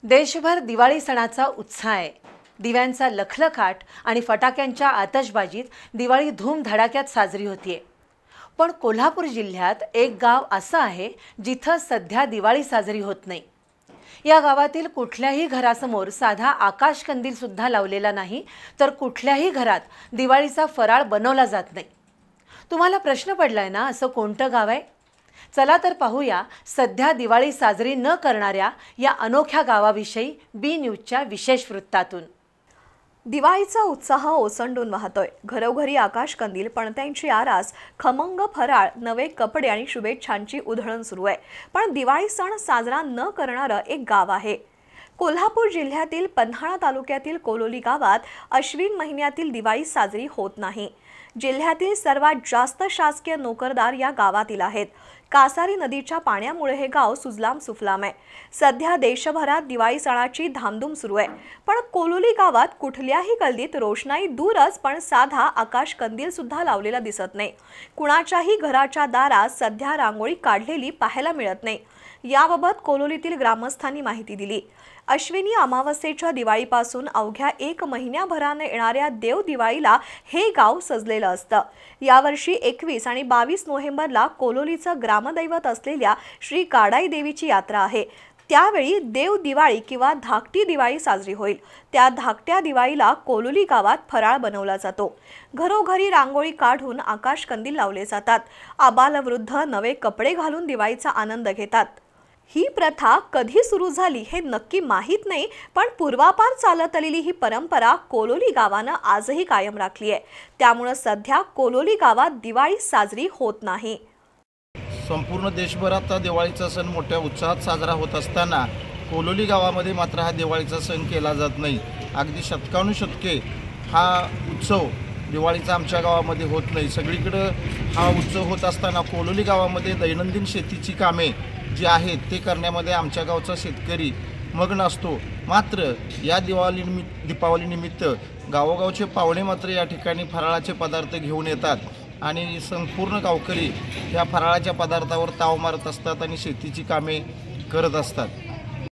देशभर दिवाळी सणाचा उत्साह आहे। दिव्यांचा लखलखाट आणि फटाक्यांच्या आतषबाजीत दिवाळी धूमधडाक्यात साजरी होतीये। पण कोल्हापूर जिल्ह्यात एक गाव असं आहे जिथं सध्या दिवाळी साजरी होत नाही। या गावातील कुठल्याही घरासमोर साधा आकाशकंदील सुद्धा लावलेला नाही, तर कुठल्याही घरात दिवाळीचा फराळ बनवला जात नाही। तुम्हाला प्रश्न पडलाय ना, असं कोणतं गाव आहे? चला तर पाहूया सध्या दिवाळी साजरी न करणाऱ्या या अनोख्या गावाविषयी बी न्यूजच्या विशेष वृत्तातून। दिवाळीचा उत्साह ओसंडून वाहतोय। घरोघरी आकाशकंदील, पणत्यांची आरास, खमंग फराळ, नवे कपडे आणि शुभेच्छांची उधळण सुरू आहे। पण दिवाळी सण साजरा न करणारं एक गाव आहे। कोल्हापूर जिल्ह्यातील पन्हाळा तालुक्यातील कोलोली गावात अश्विन महिन्यातील दिवाळी साजरी होत नाही। जिल्ह्यातील सर्वात जास्त शासकीय नोकरदार या गावातील आहेत। कासारी नदीच्या पाण्यामुळे हे गाव सुजलाम सुफलाम आहे। सध्या देशभरात दिवाळी सणाची धामधूम सुरू आहे, पण कोलोली गावात कुठल्याही गल्लीत रोषणाई दूरच, पण साधा आकाश कंदील सुद्धा लावलेला दिसत नाही। कुणाच्याही घराच्या दारात सध्या रांगोळी काढलेली पाहायला मिळत नाही। याबाबत कोलोलीतील ग्रामस्थांनी माहिती दिली। अश्विनी अमावस्येच्या दिवाळीपासून अवघ्या 1 महिन्याभराने येणाऱ्या देव दिवाळीला हे गाव सजलेलं असतं। यावर्षी 21 आणि 22 नोव्हेंबरला कोलोलीचं ग्रामदैवत असलेल्या श्री काडाई देवीची यात्रा आहे। त्यावेळी देव दिवाळी किंवा धाकटी दिवाळी साजरी होईल। त्या धाकट्या दिवाळीला कोलोली गावात फराळ बनवला जातो। घरोघरी रांगोळी काढून आकाशकंदील लावले जातात। आबालवृद्ध नवे कपडे घालून दिवाळीचा आनंद घेतात। ही प्रथा कधी सुरू झाली हे नक्की माहीत नाही, पण पूर्वापार चालत आलेली ही परंपरा कोलोली गावानं आजही कायम राखली आहे। त्यामुळे सध्या कोलोली गावात दिवाळी साजरी होत नाही। संपूर्ण देशभरात दिवाळीचा सण मोठ्या उत्साहात साजरा होत असताना कोलोली गावामध्ये मात्र हा दिवाळीचा सण केला जात नाही। अगदी शतकानुशतके हा उत्सव दिवाळीचा आमच्या गावामध्ये होत नाही। सगळीकडे हा उत्सव होत असताना कोलोली गावामध्ये दैनंदिन शेतीची कामे जी आहेत ते करण्यामध्ये आमच्या गावचा शेतकरी मग्न असतो। मात्र या दीपावली निमित्त गावोगावचे पाहुणे मात्र या ठिकाणी फराळाचे पदार्थ घेऊन येतात आणि संपूर्ण गावकरी या फराळाच्या पदार्थावर ताव मारत असतात आणि शेतीची कामे करत असतात।